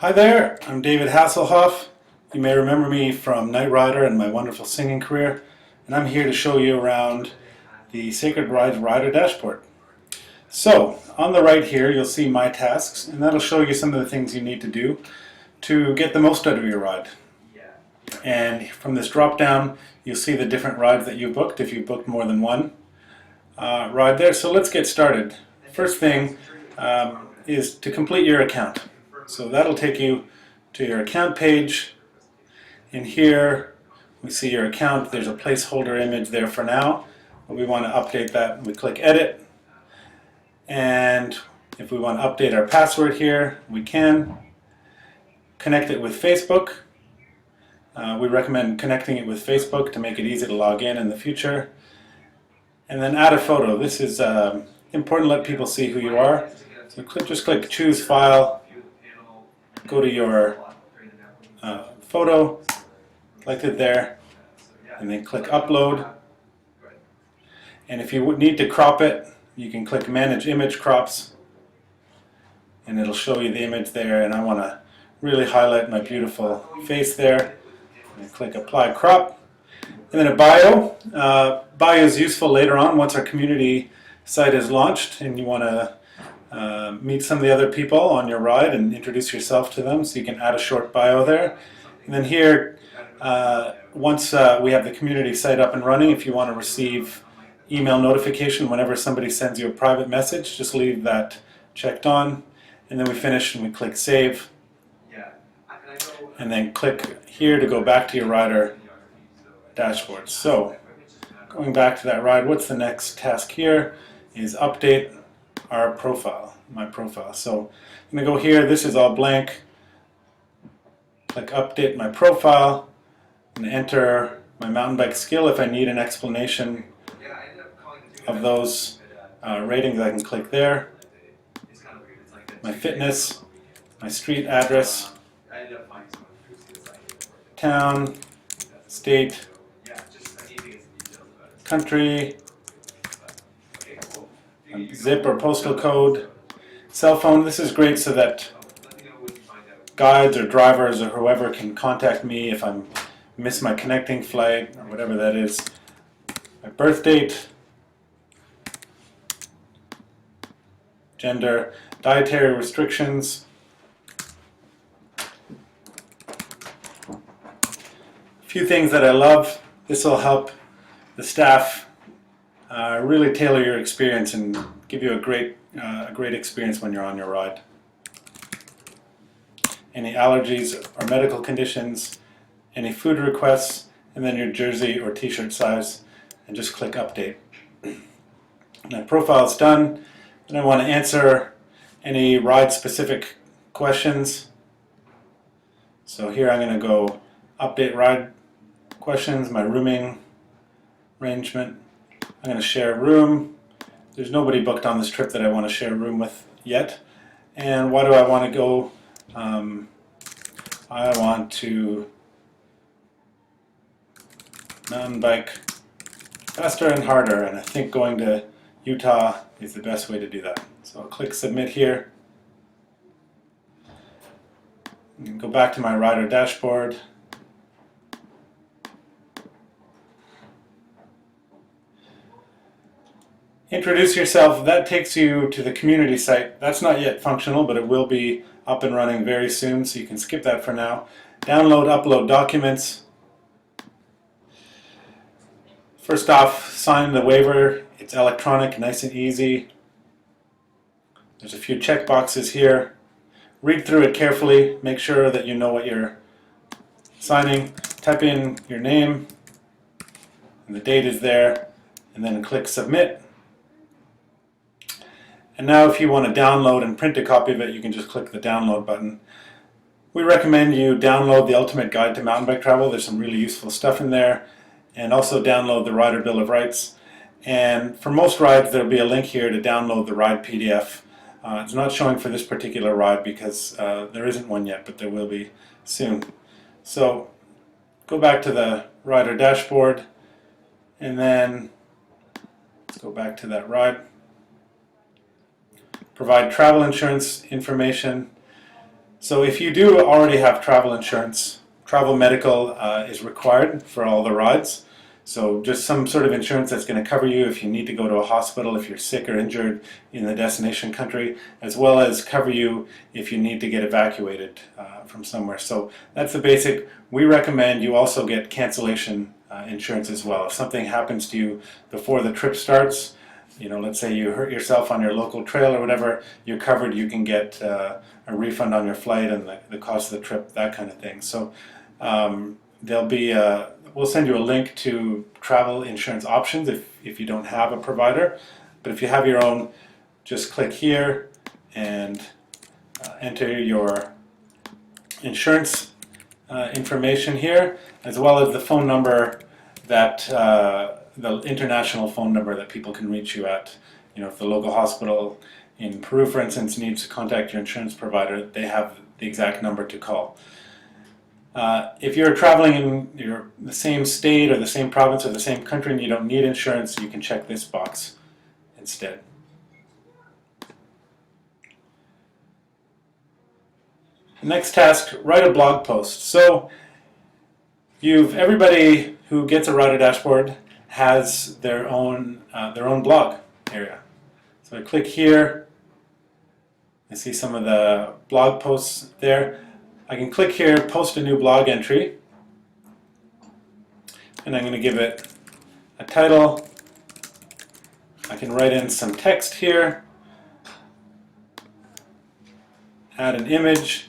Hi there, I'm David Hasselhoff. You may remember me from Knight Rider and my wonderful singing career, and I'm here to show you around the Sacred Rides Rider dashboard. So, on the right here you'll see My Tasks, and that'll show you some of the things you need to do to get the most out of your ride. And from this drop down you'll see the different rides that you booked if you booked more than one ride there. So let's get started. First thing is to complete your account. So that'll take you to your account page. In here we see your account. There's a placeholder image there for now, but we want to update that. We click edit, and if we want to update our password here, we can. Connect it with Facebook. We recommend connecting it with Facebook to make it easy to log in the future. And then add a photo. This is important to let people see who you are. So just click choose file, go to your photo, select it there, and then click upload. And if you would need to crop it, you can click manage image crops, and it'll show you the image there. And I want to really highlight my beautiful face there. And click apply crop. And then a bio. Bio is useful later on once our community site is launched and you want to meet some of the other people on your ride and introduce yourself to them, so you can add a short bio there. And then here, once we have the community site up and running, if you want to receive email notification whenever somebody sends you a private message, just leave that checked on. And then we finish and we click save. And then click here to go back to your rider dashboard. So going back to that ride, what's the next task here is update our profile, my profile. So I'm going to go here, this is all blank. Click update my profile and enter my mountain bike skill. If I need an explanation of those ratings, I can click there. My fitness, my street address, town, state, country, zip or postal code, cell phone. This is great so that guides or drivers or whoever can contact me if I miss my connecting flight or whatever that is. My birth date, gender, dietary restrictions, a few things that I love. This will help the staff really tailor your experience and give you a great experience when you're on your ride. Any allergies or medical conditions, any food requests, and then your jersey or t-shirt size, and just click update. My profile is done, and I want to answer any ride specific questions. So here I'm going to go update ride questions, my rooming arrangement. I'm going to share a room. There's nobody booked on this trip that I want to share a room with yet. And why do I want to go? I want to mountain bike faster and harder, and I think going to Utah is the best way to do that. So I'll click submit here. And go back to my rider dashboard. Introduce yourself. That takes you to the community site. That's not yet functional, but it will be up and running very soon, so you can skip that for now. Download, upload documents. First off, sign the waiver. It's electronic, nice and easy. There's a few check boxes here. Read through it carefully. Make sure that you know what you're signing. Type in your name, and the date is there, and then click submit. And now if you want to download and print a copy of it, you can just click the download button. We recommend you download the Ultimate Guide to Mountain Bike Travel. There's some really useful stuff in there. And also download the Rider Bill of Rights. And for most rides, there'll be a link here to download the ride PDF. It's not showing for this particular ride because there isn't one yet, but there will be soon. So go back to the rider dashboard, and then let's go back to that ride. Provide travel insurance information. So if you do already have travel insurance, travel medical is required for all the rides. So just some sort of insurance that's going to cover you if you need to go to a hospital, if you're sick or injured in the destination country, as well as cover you if you need to get evacuated from somewhere. So that's the basic. We recommend you also get cancellation insurance as well. If something happens to you before the trip starts, you know, let's say you hurt yourself on your local trail or whatever, you're covered. You can get a refund on your flight and the cost of the trip, that kind of thing. So there'll be we'll send you a link to travel insurance options if you don't have a provider. But if you have your own, just click here and enter your insurance information here, as well as the phone number that the international phone number that people can reach you at. You know, if the local hospital in Peru, for instance, needs to contact your insurance provider, they have the exact number to call. If you're traveling in the same state or the same province or the same country and you don't need insurance, you can check this box instead. Next task, write a blog post. So everybody who gets a Rider Dashboard has their own blog area. So I click here, I see some of the blog posts there. I can click here, post a new blog entry, and I'm going to give it a title. I can write in some text here, add an image,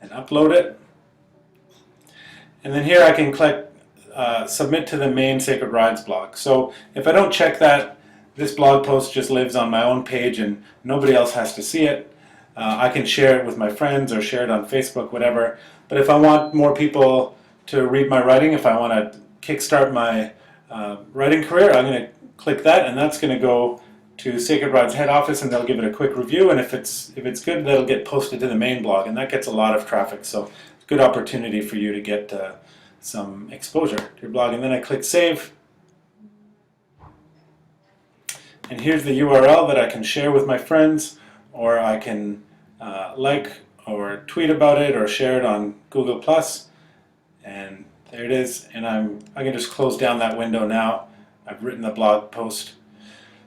and upload it. And then here I can click submit to the main Sacred Rides blog. So if I don't check that, this blog post just lives on my own page and nobody else has to see it. I can share it with my friends or share it on Facebook, whatever. But if I want more people to read my writing, if I want to kickstart my writing career, I'm going to click that, and that's going to go to Sacred Rides head office, and they'll give it a quick review. And if it's good, that'll get posted to the main blog, and that gets a lot of traffic. So it's a good opportunity for you to get some exposure to your blog. And then I click save. And here's the URL that I can share with my friends, or I can like or tweet about it or share it on Google+. And there it is. And I can just close down that window now. I've written the blog post.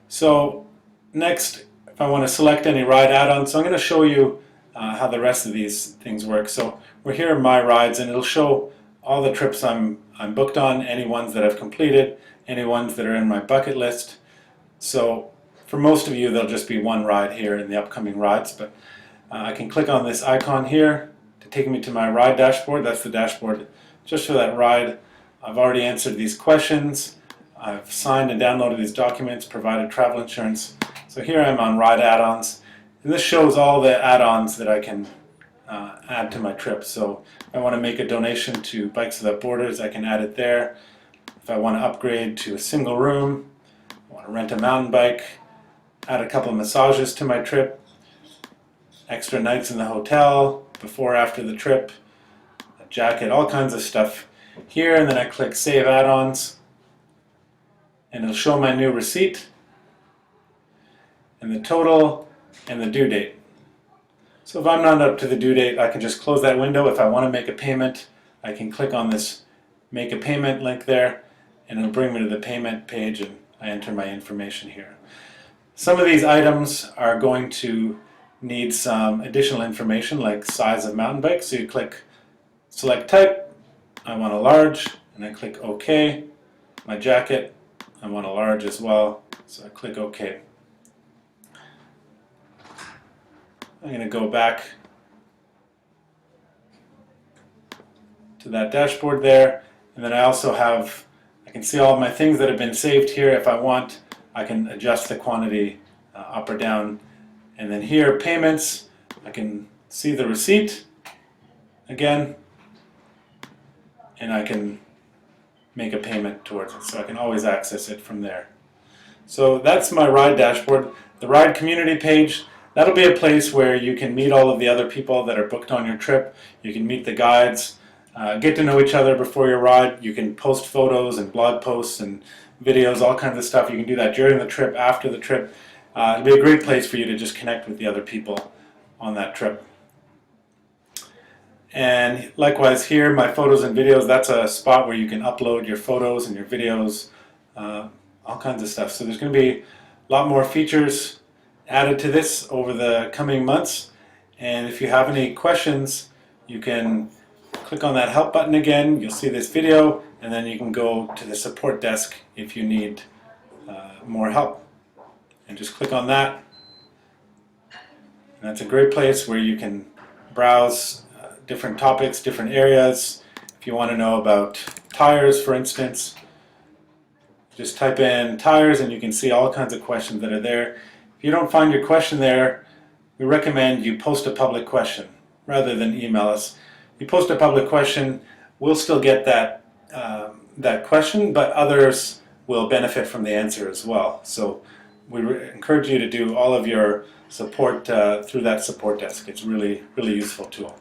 So next, if I want to select any ride add-ons, so I'm going to show you how the rest of these things work. So we're here in My Rides, and it'll show all the trips I'm booked on, any ones that I've completed, any ones that are in my bucket list. So for most of you, there'll just be one ride here in the upcoming rides, but I can click on this icon here to take me to my ride dashboard. That's the dashboard just for that ride. I've already answered these questions. I've signed and downloaded these documents, provided travel insurance. So here I am on Ride Add-ons, and this shows all the add-ons that I can add to my trip. So if I want to make a donation to Bikes Without Borders, I can add it there. If I want to upgrade to a single room, I want to rent a mountain bike, add a couple of massages to my trip, extra nights in the hotel, before, after the trip, a jacket, all kinds of stuff here. And then I click Save Add-ons, and it'll show my new receipt, and the total, and the due date. So if I'm not up to the due date, I can just close that window. If I want to make a payment, I can click on this Make a Payment link there, and it'll bring me to the payment page, and I enter my information here. Some of these items are going to need some additional information like size of mountain bike. So you click Select Type, I want a large, and I click OK. My jacket, I want a large as well, so I click OK. I'm going to go back to that dashboard there, and then I also I can see all of my things that have been saved here. If I want, I can adjust the quantity up or down. And then here, payments, I can see the receipt again, and I can make a payment towards it. So I can always access it from there. So that's my ride dashboard. The ride community page, that'll be a place where you can meet all of the other people that are booked on your trip. You can meet the guides, get to know each other before your ride. You can post photos and blog posts and videos, all kinds of stuff. You can do that during the trip, after the trip. It'll be a great place for you to just connect with the other people on that trip. And likewise here, my photos and videos, that's a spot where you can upload your photos and your videos, all kinds of stuff. So there's going to be a lot more features added to this over the coming months. And if you have any questions, you can click on that help button again. You'll see this video, and then you can go to the support desk if you need more help. And just click on that. And that's a great place where you can browse different topics, different areas. If you want to know about tires, for instance, just type in tires and you can see all kinds of questions that are there. If you don't find your question there, we recommend you post a public question rather than email us. You post a public question, we'll still get that, that question, but others will benefit from the answer as well. So we encourage you to do all of your support through that support desk. It's really, really useful tool.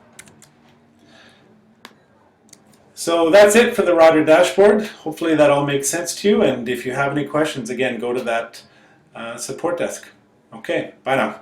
So that's it for the Ryder dashboard. Hopefully that all makes sense to you, and if you have any questions, again, go to that support desk. Okay, bye now.